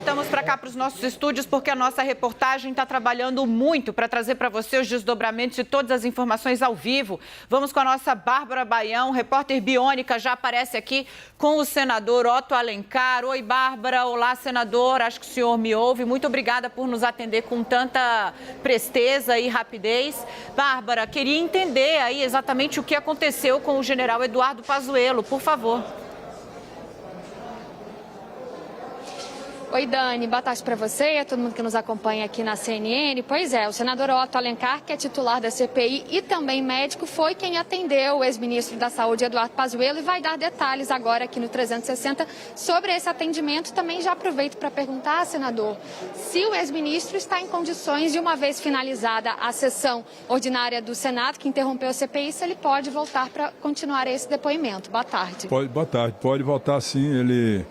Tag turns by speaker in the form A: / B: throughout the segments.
A: Estamos para cá, para os nossos estúdios, porque a nossa reportagem está trabalhando muito para trazer para você os desdobramentos e todas as informações ao vivo. Vamos com a nossa Bárbara Baião, repórter biônica, já aparece aqui com o senador Otto Alencar. Oi, Bárbara. Olá, senador. Acho que o senhor me ouve. Muito obrigada por nos atender com tanta presteza e rapidez. Bárbara, queria entender aí exatamente o que aconteceu com o general Eduardo Pazuello, por favor.
B: Oi, Dani, boa tarde para você e a todo mundo que nos acompanha aqui na CNN. Pois é, o senador Otto Alencar, que é titular da CPI e também médico, foi quem atendeu o ex-ministro da Saúde, Eduardo Pazuello, e vai dar detalhes agora aqui no 360 sobre esse atendimento. Também já aproveito para perguntar, senador, se o ex-ministro está em condições de, uma vez finalizada a sessão ordinária do Senado, que interrompeu a CPI, se ele pode voltar para continuar esse depoimento. Boa tarde.
C: Boa tarde, pode voltar sim. Ele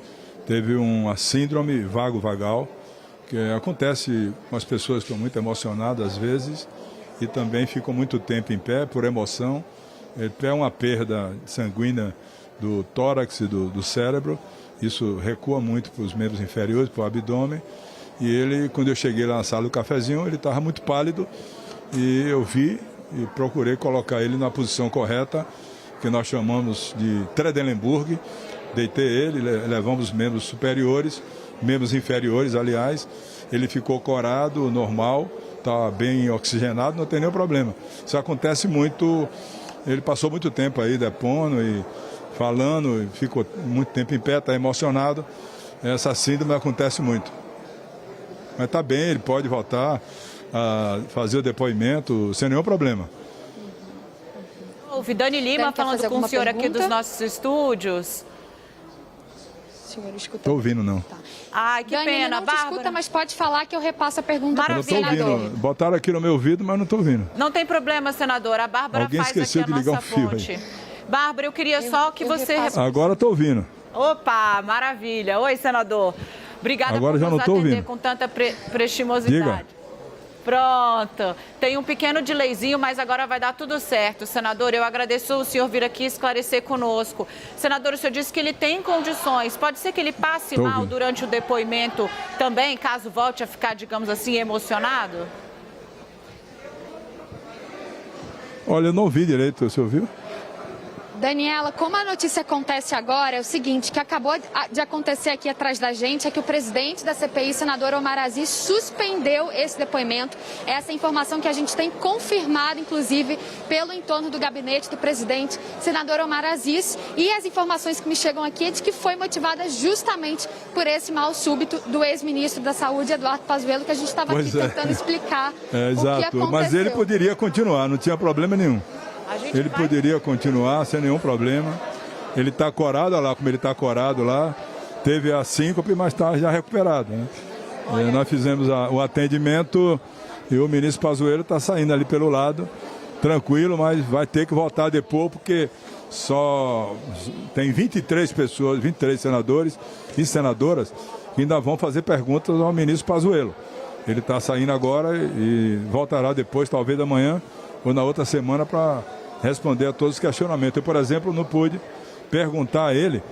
C: teve uma síndrome vago-vagal, que acontece com as pessoas que estão muito emocionadas às vezes e também ficam muito tempo em pé por emoção. É uma perda sanguínea do tórax e do cérebro, isso recua muito para os membros inferiores, para o abdômen. E ele, quando eu cheguei lá na sala do cafezinho, ele estava muito pálido e eu vi e procurei colocar ele na posição correta, que nós chamamos de Trendelenburg. Deitei ele, levamos os membros superiores, membros inferiores, aliás. Ele ficou corado, normal, está bem oxigenado, não tem nenhum problema. Isso acontece muito, ele passou muito tempo aí depondo e falando, ficou muito tempo em pé, está emocionado. Essa síndrome acontece muito. Mas está bem, ele pode voltar a fazer o depoimento sem nenhum problema.
A: Ouve Dani Lima falando com o senhor aqui dos nossos estúdios.
C: Estou ouvindo, não.
B: Tá.
A: Ai, que
B: Dani,
A: pena,
B: não
A: Bárbara.
B: escuta, mas pode falar que eu repasso a pergunta para o
C: senador. Eu não estou ouvindo. Botaram aqui no meu ouvido, mas não estou ouvindo.
A: Não tem problema, senador. A Bárbara
C: Alguém
A: faz
C: esqueceu
A: aqui a
C: de ligar
A: nossa
C: um fio
A: fonte.
C: aí.
A: Bárbara, eu queria só que você...
C: Agora estou ouvindo.
A: Opa, maravilha. Oi, senador. Obrigada
C: Agora
A: por
C: já
A: nos
C: não tô
A: atender
C: ouvindo.
A: com tanta prestimosidade.
C: Diga.
A: Pronto. Tem um pequeno delayzinho, mas agora vai dar tudo certo. Senador, eu agradeço o senhor vir aqui esclarecer conosco. Senador, o senhor disse que ele tem condições. Pode ser que ele passe mal durante o depoimento também, caso volte a ficar, digamos assim, emocionado?
C: Olha, eu não ouvi direito, você ouviu?
B: Daniela, como a notícia acontece agora, é o seguinte, que acabou de acontecer aqui atrás da gente, é que o presidente da CPI, senador Omar Aziz, suspendeu esse depoimento. Essa informação que a gente tem confirmada, inclusive, pelo entorno do gabinete do presidente, senador Omar Aziz. E as informações que me chegam aqui é de que foi motivada justamente por esse mal súbito do ex-ministro da Saúde, Eduardo Pazuello, que a gente estava aqui tentando explicar o que aconteceu.
C: Mas ele poderia continuar, não tinha problema nenhum. Ele poderia continuar sem nenhum problema. Ele está corado, olha lá como ele está corado lá. Teve a síncope, mas está já recuperado, né? Nós fizemos o atendimento e o ministro Pazuello está saindo ali pelo lado, tranquilo, mas vai ter que voltar depois, porque só tem 23 pessoas, 23 senadores e senadoras que ainda vão fazer perguntas ao ministro Pazuello. Ele está saindo agora e voltará depois, talvez amanhã ou na outra semana, para responder a todos os questionamentos. Eu, por exemplo, não pude perguntar a ele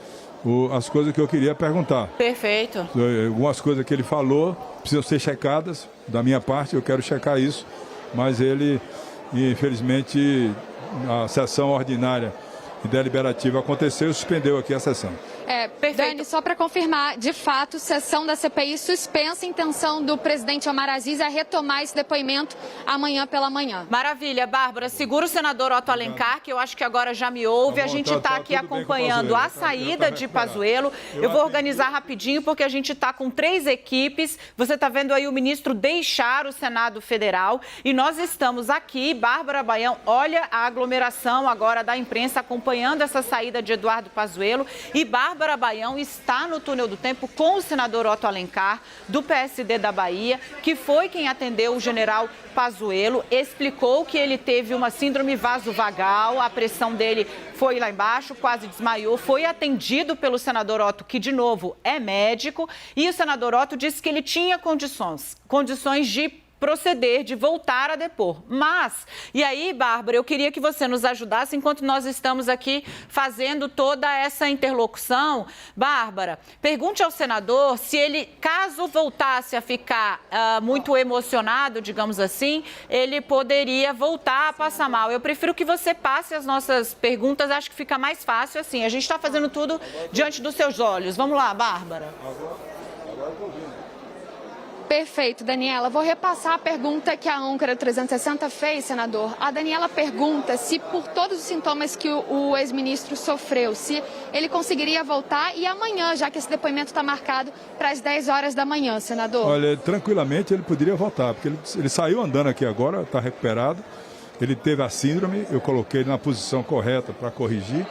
C: as coisas que eu queria perguntar.
A: Perfeito.
C: Algumas coisas que ele falou precisam ser checadas da minha parte, eu quero checar isso, mas ele, infelizmente, a sessão ordinária e deliberativa aconteceu e suspendeu aqui a sessão.
B: Dani, só para confirmar, de fato, sessão da CPI suspensa, a intenção do presidente Omar Aziz é retomar esse depoimento amanhã pela manhã.
A: Maravilha, Bárbara. Segura o senador Otto Alencar, que eu acho que agora já me ouve. A gente está aqui acompanhando a saída de Pazuello. Eu vou organizar rapidinho, porque a gente está com 3 equipes. Você está vendo aí o ministro deixar o Senado Federal. E nós estamos aqui, Bárbara Baião, olha a aglomeração agora da imprensa acompanhando essa saída de Eduardo Pazuello. E Bárbara Baião está no túnel do tempo com o senador Otto Alencar, do PSD da Bahia, que foi quem atendeu o general Pazuello, explicou que ele teve uma síndrome vasovagal, a pressão dele foi lá embaixo, quase desmaiou, foi atendido pelo senador Otto, que de novo é médico, e o senador Otto disse que ele tinha condições de proceder, de voltar a depor. Mas, e aí, Bárbara, eu queria que você nos ajudasse enquanto nós estamos aqui fazendo toda essa interlocução. Bárbara, pergunte ao senador se ele, caso voltasse a ficar muito emocionado, digamos assim, ele poderia voltar a passar mal. Eu prefiro que você passe as nossas perguntas, acho que fica mais fácil assim. A gente está fazendo tudo diante dos seus olhos. Vamos lá, Bárbara.
B: Perfeito, Daniela. Vou repassar a pergunta que a âncora 360 fez, senador. A Daniela pergunta se, por todos os sintomas que o ex-ministro sofreu, se ele conseguiria voltar e amanhã, já que esse depoimento está marcado para as 10 horas da manhã, senador.
C: Olha, tranquilamente ele poderia voltar, porque ele saiu andando aqui agora, está recuperado. Ele teve a síndrome, eu coloquei ele na posição correta para corrigir.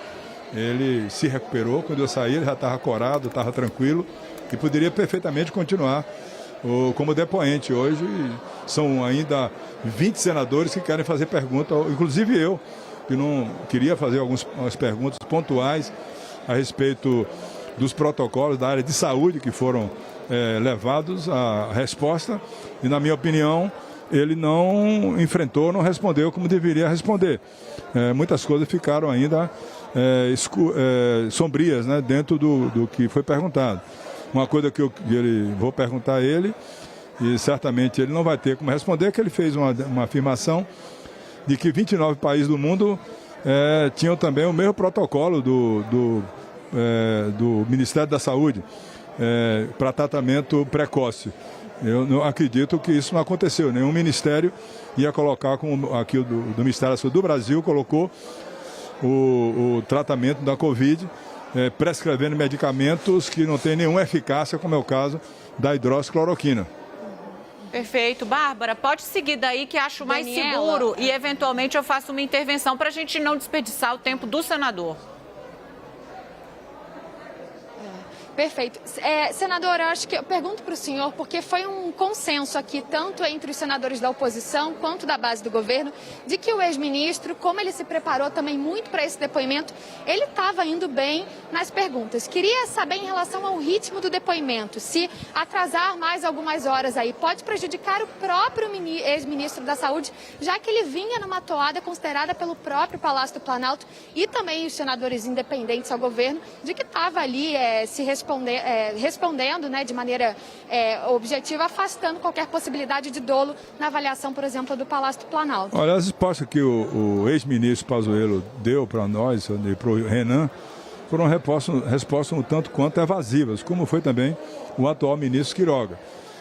C: Ele se recuperou, quando eu saí ele já estava corado, estava tranquilo e poderia perfeitamente continuar como depoente. Hoje são ainda 20 senadores que querem fazer pergunta, inclusive eu, que não queria fazer algumas perguntas pontuais a respeito dos protocolos da área de saúde que foram levados à resposta e, na minha opinião, ele não enfrentou, não respondeu como deveria responder. Muitas coisas ficaram ainda sombrias, né, dentro do que foi perguntado. Uma coisa que vou perguntar a ele, e certamente ele não vai ter como responder, é que ele fez uma afirmação de que 29 países do mundo tinham também o mesmo protocolo do Ministério da Saúde para tratamento precoce. Eu não acredito que isso não aconteceu. Nenhum ministério ia colocar, como aqui do Ministério da Saúde do Brasil, colocou o tratamento da Covid, prescrevendo medicamentos que não têm nenhuma eficácia, como é o caso da hidroxicloroquina.
A: Perfeito. Bárbara, pode seguir daí que acho mais seguro e, eventualmente, eu faço uma intervenção para a gente não desperdiçar o tempo do senador.
B: Perfeito. Senador, eu acho que eu pergunto para o senhor, porque foi um consenso aqui, tanto entre os senadores da oposição quanto da base do governo, de que o ex-ministro, como ele se preparou também muito para esse depoimento, ele estava indo bem nas perguntas. Queria saber em relação ao ritmo do depoimento, se atrasar mais algumas horas aí pode prejudicar o próprio ex-ministro da Saúde, já que ele vinha numa toada considerada pelo próprio Palácio do Planalto e também os senadores independentes ao governo, de que estava ali respondendo, né, de maneira objetiva, afastando qualquer possibilidade de dolo na avaliação, por exemplo, do Palácio do Planalto.
C: Olha, as respostas que o ex-ministro Pazuello deu para nós, e para o Renan, foram respostas um tanto quanto evasivas, como foi também o atual ministro Queiroga.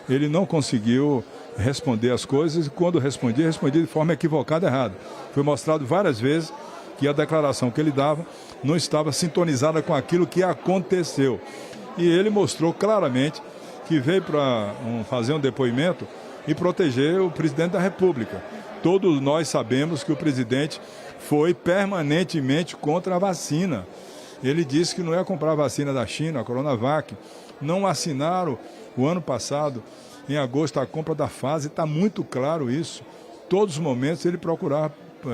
C: Ele não conseguiu responder as coisas e, quando respondia de forma equivocada, errada. Foi mostrado várias vezes que a declaração que ele dava não estava sintonizada com aquilo que aconteceu. E ele mostrou claramente que veio para fazer um depoimento e proteger o presidente da República. Todos nós sabemos que o presidente foi permanentemente contra a vacina. Ele disse que não ia comprar a vacina da China, a Coronavac. Não assinaram o ano passado, em agosto, a compra da Pfizer. Está muito claro isso. Todos os momentos ele procurava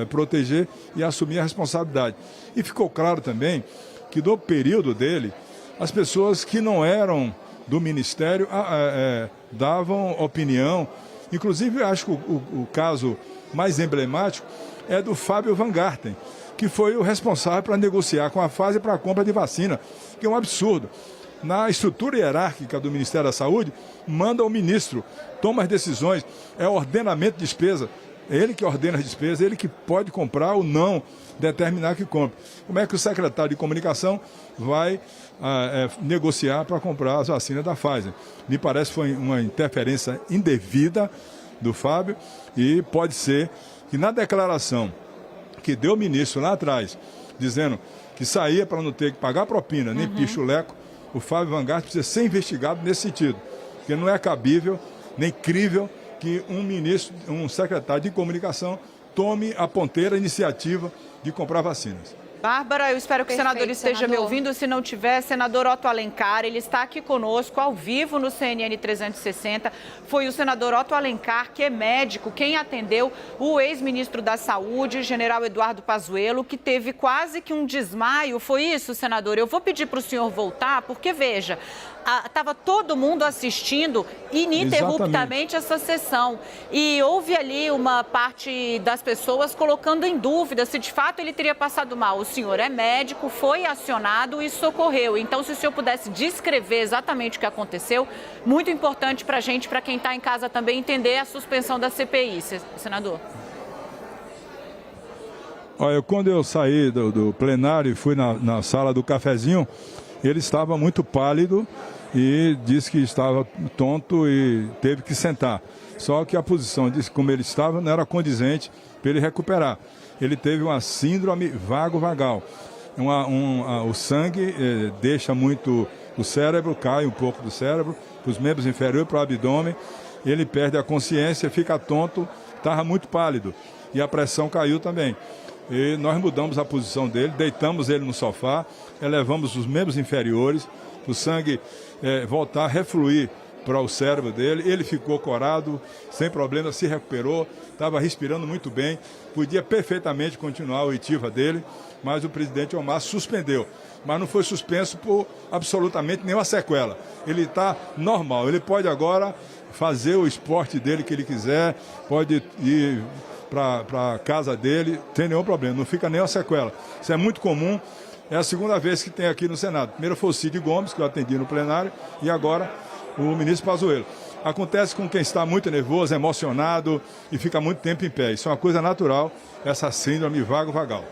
C: proteger e assumir a responsabilidade. E ficou claro também que, do período dele, as pessoas que não eram do Ministério davam opinião. Inclusive, eu acho que o caso mais emblemático é do Fábio Van Garten, que foi o responsável para negociar com a Pfizer para a compra de vacina, que é um absurdo. Na estrutura hierárquica do Ministério da Saúde, manda o ministro, toma as decisões, é ordenamento de despesa. É ele que ordena as despesas, ele que pode comprar ou não, determinar que compre. Como é que o secretário de comunicação vai negociar para comprar as vacinas da Pfizer? Me parece que foi uma interferência indevida do Fábio e pode ser que, na declaração que deu o ministro lá atrás, dizendo que saía para não ter que pagar propina nem pichuleco, o Fábio Van Garten precisa ser investigado nesse sentido, porque não é cabível nem crível que um secretário de comunicação tome a ponteira iniciativa de comprar vacinas.
A: Bárbara, eu espero que o senador esteja me ouvindo. Se não tiver, senador Otto Alencar, ele está aqui conosco, ao vivo, no CNN 360. Foi o senador Otto Alencar, que é médico, quem atendeu o ex-ministro da Saúde, general Eduardo Pazuello, que teve quase que um desmaio. Foi isso, senador? Eu vou pedir para o senhor voltar, porque, veja, estava todo mundo assistindo ininterruptamente essa sessão. E houve ali uma parte das pessoas colocando em dúvida se de fato ele teria passado mal. O senhor é médico, foi acionado e socorreu. Então, se o senhor pudesse descrever exatamente o que aconteceu, muito importante para a gente, para quem está em casa também, entender a suspensão da CPI, senador.
C: Olha, quando eu saí do plenário e fui na sala do cafezinho, ele estava muito pálido e disse que estava tonto e teve que sentar. Só que a posição de como ele estava não era condizente para ele recuperar. Ele teve uma síndrome vago-vagal. O sangue deixa muito o cérebro, cai um pouco do cérebro, para os membros inferiores, para o abdômen. Ele perde a consciência, fica tonto, estava muito pálido. E a pressão caiu também. E nós mudamos a posição dele, deitamos ele no sofá, elevamos os membros inferiores, o sangue voltar a refluir para o cérebro dele. Ele ficou corado, sem problema, se recuperou, estava respirando muito bem, podia perfeitamente continuar a oitiva dele, mas o presidente Omar suspendeu. Mas não foi suspenso por absolutamente nenhuma sequela. Ele está normal, ele pode agora fazer o esporte dele que ele quiser, pode ir para a casa dele, sem nenhum problema, não fica nenhuma sequela. Isso é muito comum, é a segunda vez que tem aqui no Senado. Primeiro foi o Cid Gomes, que eu atendi no plenário, e agora o ministro Pazuello. Acontece com quem está muito nervoso, emocionado e fica muito tempo em pé. Isso é uma coisa natural, essa síndrome vago-vagal.